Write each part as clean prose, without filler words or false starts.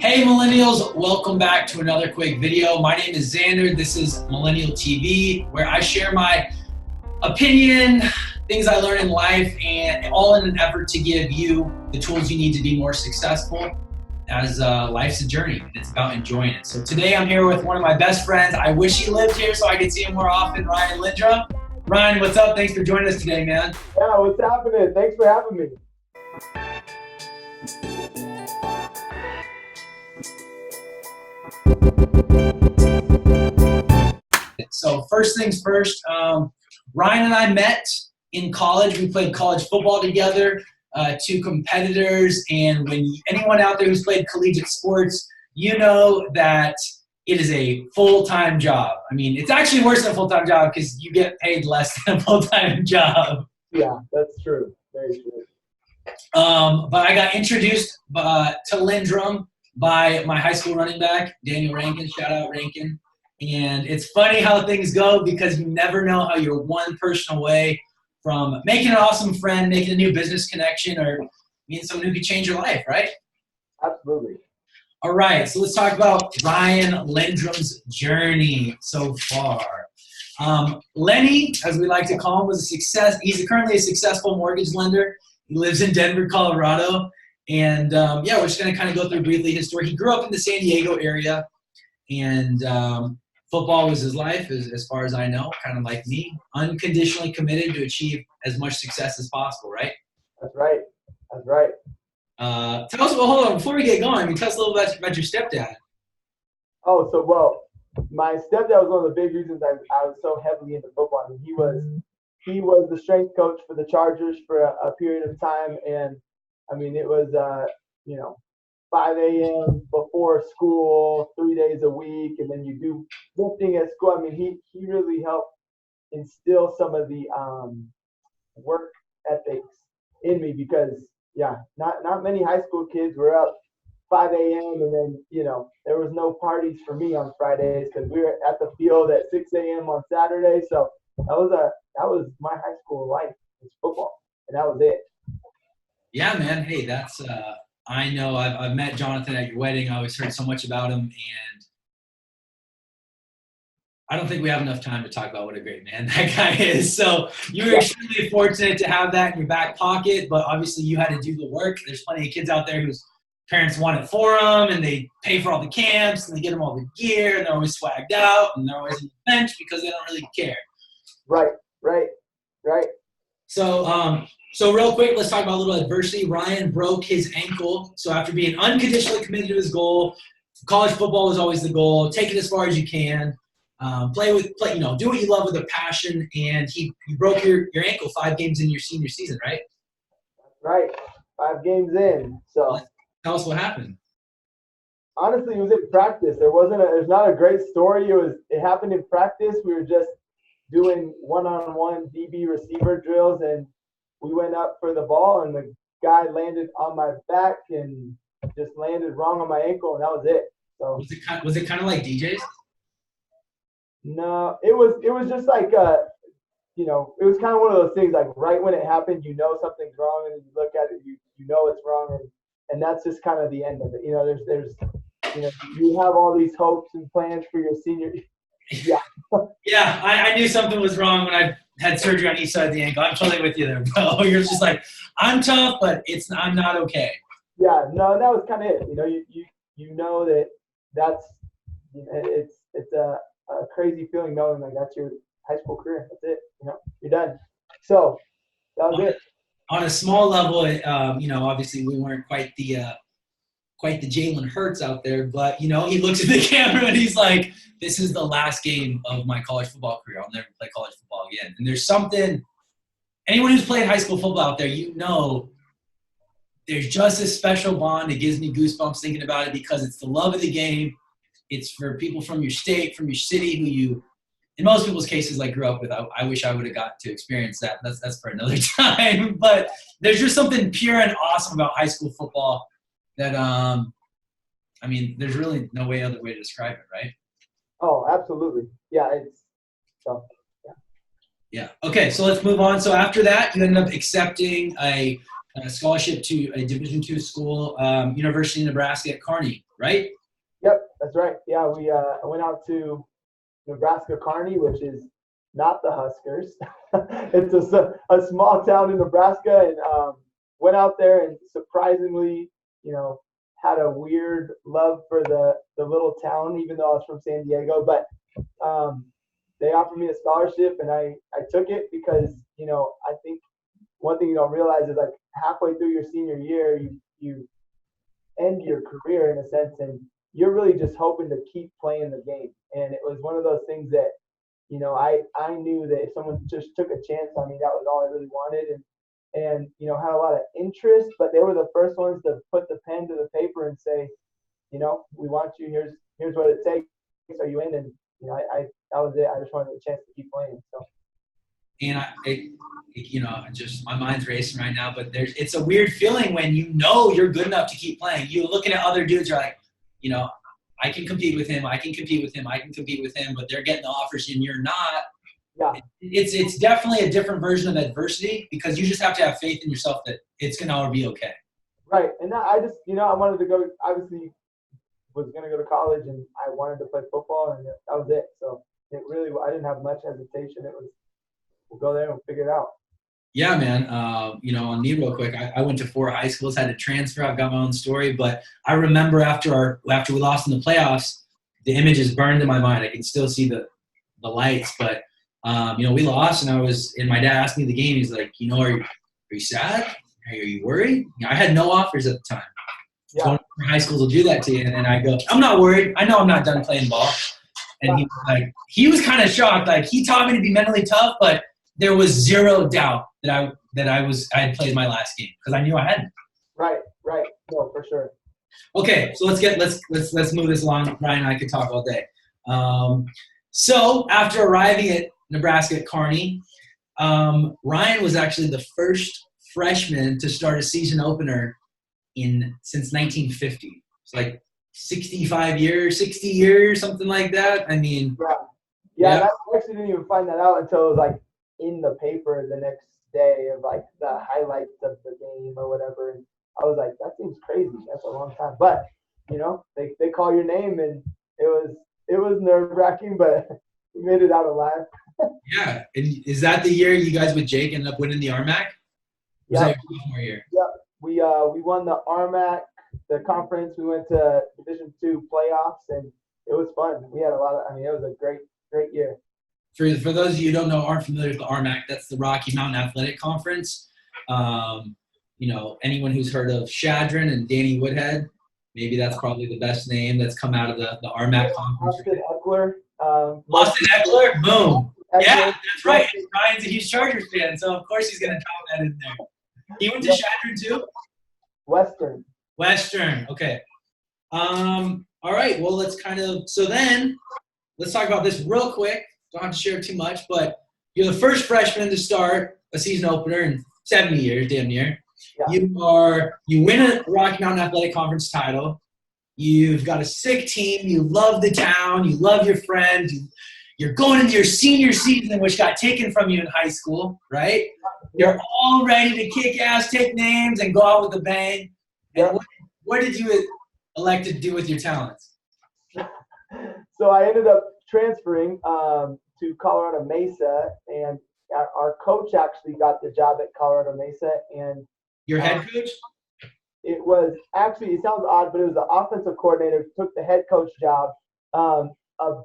Hey Millennials, welcome back to another quick video. My name is Xander. This is Millennial TV, where I share my opinion, things I learn in life, and all in an effort to give you the tools you need to be more successful, as life's a journey and it's about enjoying it. So today I'm here with one of my best friends. I wish he lived here so I could see him more often, Ryan Lendrum. Ryan, what's up? Thanks for joining us today, man. Yeah, what's happening? Thanks for having me. So first things first, Ryan and I met in college. We played college football together, two competitors. And when anyone out there who's played collegiate sports, you know that it is a full-time job. I mean, it's actually worse than a full-time job because you get paid less than a full-time job. Yeah, that's true. Very true. But I got introduced to Lendrum by my high school running back, Daniel Rankin. Shout out Rankin. And it's funny how things go because you never know how you're one person away from making an awesome friend, making a new business connection, or meeting someone who could change your life, right? Absolutely. All right, so let's talk about Ryan Lendrum's journey so far. Lenny, as we like to call him, was a success. He's currently a successful mortgage lender. He lives in Denver, Colorado. And yeah, we're just going to kind of go through briefly his story. He grew up in the San Diego area, and football was his life, as far as I know, kind of like me, unconditionally committed to achieve as much success as possible, right? That's right. That's right. Tell us, well, hold on, before we get going, tell us a little bit about your stepdad. Oh, my stepdad was one of the big reasons I was so heavily into football. I mean, he was the strength coach for the Chargers for a period of time, and I mean, it was 5 a.m. before school, 3 days a week, and then you do lifting at school. I mean, he really helped instill some of the work ethics in me because, yeah, not many high school kids were up 5 a.m. and then, there was no parties for me on Fridays because we were at the field at 6 a.m. on Saturday. So that was my high school life, was football, and that was it. Yeah, man. Hey, that's I know I've met Jonathan at your wedding. I always heard so much about him, and I don't think we have enough time to talk about what a great man that guy is. So you were extremely fortunate to have that in your back pocket, but obviously you had to do the work. There's plenty of kids out there whose parents want it for them, and they pay for all the camps, and they get them all the gear, and they're always swagged out, and they're always on the bench because they don't really care. Right. So real quick, let's talk about a little adversity. Ryan broke his ankle. So after being unconditionally committed to his goal, college football was always the goal. Take it as far as you can. Play, do what you love with a passion. And you broke your ankle 5 games in your senior season, right? Right. 5 games in. So tell us what happened. Honestly, it was in practice. There's not a great story. It happened in practice. We were just doing one-on-one DB receiver drills, and we went up for the ball, and the guy landed on my back and just landed wrong on my ankle, and that was it. So was it kind of like DJ's? No, it was just like it was kind of one of those things, like right when it happened, something's wrong, and you look at it, you know it's wrong, and that's just kind of the end of it. There's you have all these hopes and plans for your senior. Yeah. Yeah, I knew something was wrong when I had surgery on each side of the ankle. I'm totally with you there, bro. You're just like, I'm tough, but I'm not okay. Yeah, no, that was kind of it. You know that's it's a crazy feeling knowing like that's your high school career. That's it. You're done. So that was it. On a small level, obviously we weren't quite the Jalen Hurts out there, but he looks at the camera and he's like, this is the last game of my college football career. I'll never play college football again. And there's something, anyone who's played high school football out there, there's just a special bond. It gives me goosebumps thinking about it because it's the love of the game. It's for people from your state, from your city, who you, in most people's cases, like grew up with. I wish I would have got to experience that. That's for another time. But there's just something pure and awesome about high school football that, there's really no other way to describe it, right? Oh, absolutely. Yeah, Yeah. Okay, so let's move on. So after that, you ended up accepting a a scholarship to a Division II school, University of Nebraska at Kearney, right? Yep, that's right. Yeah, I went out to Nebraska Kearney, which is not the Huskers. It's a small town in Nebraska, and went out there and surprisingly, had a weird love for the little town, even though I was from San Diego. But they offered me a scholarship, and I took it because I think one thing you don't realize is like halfway through your senior year, you end your career in a sense, and you're really just hoping to keep playing the game. And it was one of those things that I knew that if someone just took a chance on me, that was all I really wanted, and had a lot of interest. But they were the first ones to put the pen to the paper and say, we want you. Here's what it takes. Are you in? And I that was it. I just wanted a chance to keep playing. So. And just my mind's racing right now. But it's a weird feeling when you're good enough to keep playing. You're looking at other dudes, you're like, I can compete with him. I can compete with him. I can compete with him. But they're getting the offers and you're not. Yeah. It's definitely a different version of adversity because you just have to have faith in yourself that it's gonna all be okay. Right. And I just I wanted to go. Obviously, was gonna go to college and I wanted to play football, and that was it. So I didn't have much hesitation. It was we'll go there and figure it out. Yeah, man. On me real quick, I went to 4 high schools, had to transfer. I've got my own story, but I remember after we lost in the playoffs, the image is burned in my mind. I can still see the lights, but we lost, and my dad asked me the game. He's like, are you sad? Are you worried? I had no offers at the time. Yeah. High schools will do that to you, and I go, I'm not worried. I know I'm not done playing ball. And he was kind of shocked. Like he taught me to be mentally tough, but there was zero doubt that I had played my last game because I knew I hadn't. Right. No, for sure. Okay, so let's move this along. Ryan and I could talk all day. So after arriving at Nebraska at Kearney, Ryan was actually the first freshman to start a season opener since 1950. It's like 60 years, something like that. I mean, yeah. I actually didn't even find that out until it was like in the paper the next day of like the highlights of the game or whatever. And I was like, that seems crazy. That's a long time. But they call your name, and it was nerve-wracking, but we made it out alive. Yeah. And is that the year you guys with Jake ended up winning the RMAC? Was that your sophomore year? Yep. We won the RMAC, the conference. We went to Division II playoffs, and it was fun. We had it was a great year. For those of you who don't know, aren't familiar with the RMAC, that's the Rocky Mountain Athletic Conference. Anyone who's heard of Shadron and Danny Woodhead, maybe that's probably the best name that's come out of the RMAC conference. Austin Eckler. Austin Eckler, boom. Yeah, that's right. Ryan's a huge Chargers fan, so of course he's going to drop that in there. He went to Shadron too? Western, okay. All right, well, let's talk about this real quick. Don't have to share too much, but you're the first freshman to start a season opener in 70 years, damn near. Yeah. You win a Rocky Mountain Athletic Conference title. You've got a sick team. You love the town. You love your friends. You're going into your senior season, which got taken from you in high school, right? You're all ready to kick ass, take names, and go out with a bang. And what did you elect to do with your talents? So I ended up transferring to Colorado Mesa, and our coach actually got the job at Colorado Mesa. And your head coach? It was actually, it sounds odd, but it was the offensive coordinator who took the head coach job. A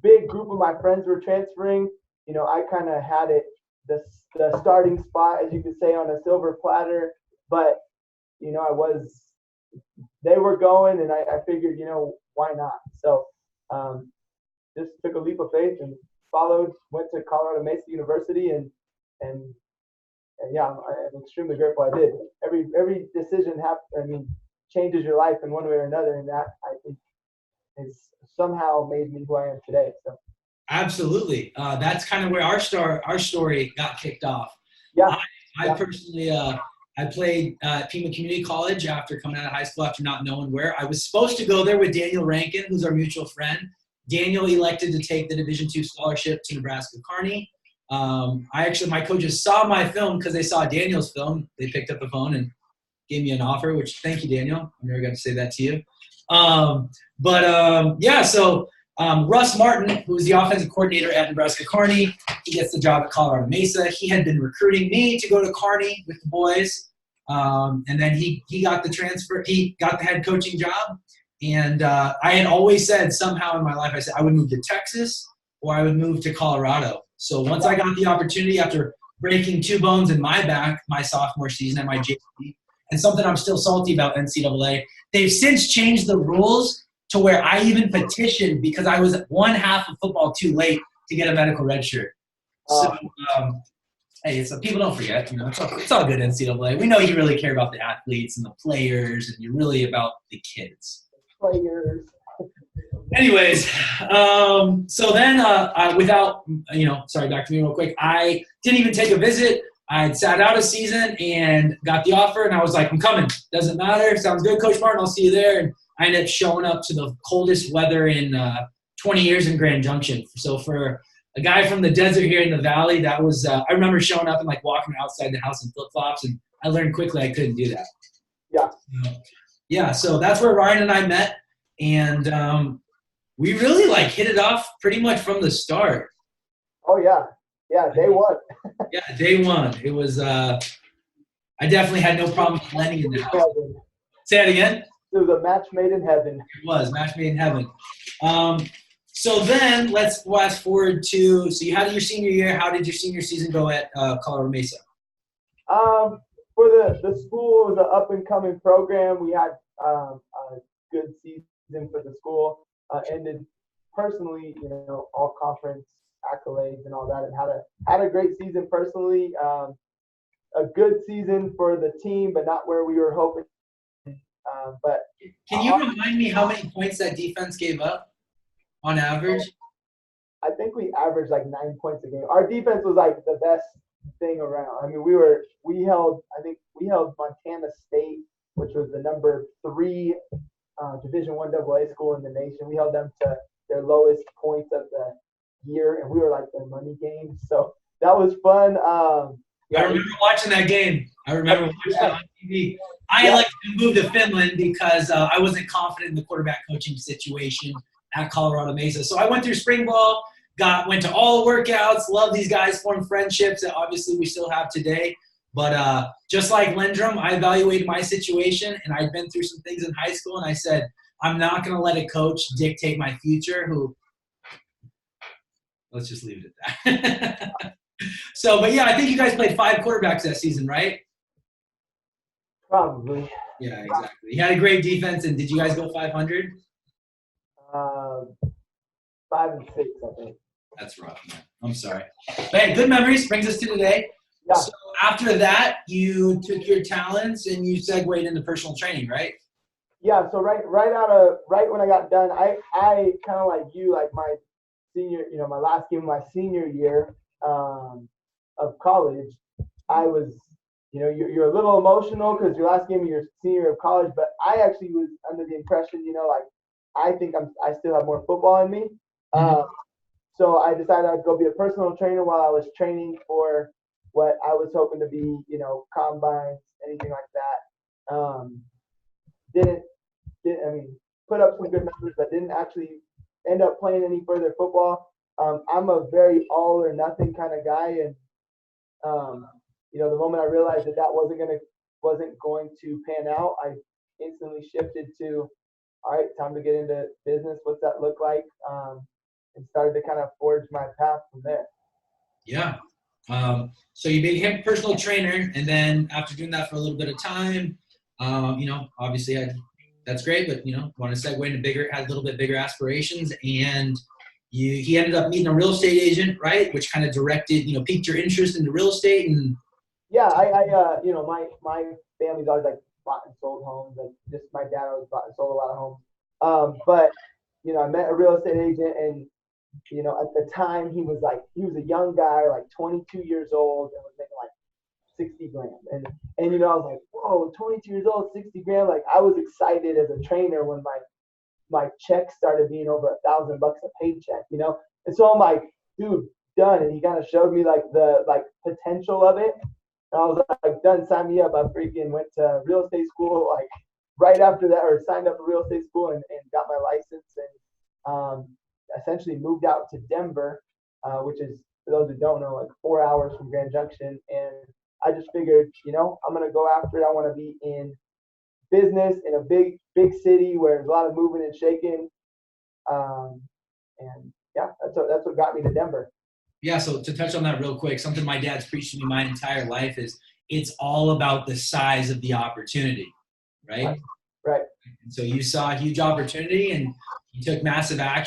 big group of my friends were transferring. I kind of had the starting spot, as you could say, on a silver platter. But, they were going, and I figured, why not? So just took a leap of faith and went to Colorado Mesa University, and yeah, I'm extremely grateful I did. Every decision changes your life in one way or another, and that I think has somehow made me who I am today. So absolutely, that's kind of where our story got kicked off. Yeah, I personally I played at Pima Community College after coming out of high school after not knowing where. I was supposed to go there with Daniel Rankin, who's our mutual friend. Daniel elected to take the Division II scholarship to Nebraska Kearney. My coaches saw my film because they saw Daniel's film. They picked up the phone and gave me an offer, which thank you, Daniel. I never got to say that to you. Russ Martin, who's the offensive coordinator at Nebraska Kearney, he gets the job at Colorado Mesa. He had been recruiting me to go to Kearney with the boys. And then he got the transfer. He got the head coaching job. And I had always said somehow in my life, I said I would move to Texas or I would move to Colorado. So once I got the opportunity after breaking 2 bones in my back my sophomore season at my JV, and something I'm still salty about NCAA, they've since changed the rules to where I even petitioned because I was 1 half of football too late to get a medical red shirt. So, hey, so people don't forget, it's all good, NCAA. We know you really care about the athletes and the players, and you're really about the kids. Players. Anyways, so then sorry, back to me real quick. I didn't even take a visit. I had sat out a season and got the offer, and I was like, I'm coming. Doesn't matter. Sounds good, Coach Martin. I'll see you there. And I ended up showing up to the coldest weather in 20 years in Grand Junction. So for a guy from the desert here in the valley, that was I remember showing up and like walking outside the house in flip-flops, and I learned quickly I couldn't do that. Yeah. So that's where Ryan and I met, and we really like hit it off pretty much from the start. Oh yeah. Yeah, day one. Yeah, day one. It was I definitely had no problem with Lenny in the house. Say that again? It was a match made in heaven. It was, match made in heaven. So then let's fast forward to, so you had your senior year. How did your senior season go at Colorado Mesa? For the school, it was an up-and-coming program. We had a good season for the school. Ended personally, all conference accolades and all that, and had a great season personally. A good season for the team, but not where we were hoping. But can you remind me how many points that defense gave up on average? I think we averaged like 9 points a game. Our defense was like the best thing around. I mean, we held Montana State, which was the number 3 Division I AA school in the nation. We held them to their lowest points of the year, and we were like their money game. So that was fun. I remember watching that game. I remember watching it on TV. I elected to move to Finland because I wasn't confident in the quarterback coaching situation at Colorado Mesa. So I went through spring ball, went to all the workouts, loved these guys, formed friendships that obviously we still have today. But just like Lendrum, I evaluated my situation, and I'd been through some things in high school, and I said, I'm not going to let a coach dictate my future let's just leave it at that. But yeah, I think you guys played 5 quarterbacks that season, right? Probably. Yeah, exactly. You had a great defense, and did you guys go 500? 5 and 6, I think. That's rough, man. I'm sorry. But hey, good memories brings us to today. Yeah. So after that, you took your talents and you segued into personal training, right? Yeah. So right when I got done, I kind of like you, like my senior, my last game of my senior year of college, I was, you're a little emotional because your last game of your senior year of college, but I actually was under the impression, I think I still have more football in me. So I decided I'd go be a personal trainer while I was training for what I was hoping to be, combines, anything like that. Put up some good numbers, but didn't actually end up playing any further football. I'm a very all or nothing kind of guy, and the moment I realized that wasn't going to pan out, I instantly shifted to, all right, time to get into business. What's that look like? And started to kind of forge my path from there. Yeah. So you became a personal trainer, and then after doing that for a little bit of time, obviously that's great, but want to segue into had a little bit bigger aspirations, and he ended up meeting a real estate agent, right? Which kind of piqued your interest into real estate. And yeah, my family's always like bought and sold homes. Like just my dad always bought and sold a lot of homes. But I met a real estate agent, and at the time he was a young guy, like 22 years old, and was making like 60 grand. And I was like, whoa, 22 years old, 60 grand. Like I was excited as a trainer when my check started being over $1,000 a paycheck, And so I'm like, dude, done, and he kind of showed me like the potential of it. And I was like, done, sign me up. I freaking went to real estate school like right after that, or signed up for real estate school and got my license, and essentially moved out to Denver, which is, for those who don't know, like 4 hours from Grand Junction. And I just figured, I'm gonna go after it. I want to be in business in a big city where there's a lot of moving and shaking. And yeah, that's what got me to Denver. Yeah, so to touch on that real quick, something my dad's preached to me my entire life is it's all about the size of the opportunity, right? Right. And so you saw a huge opportunity and you took massive action.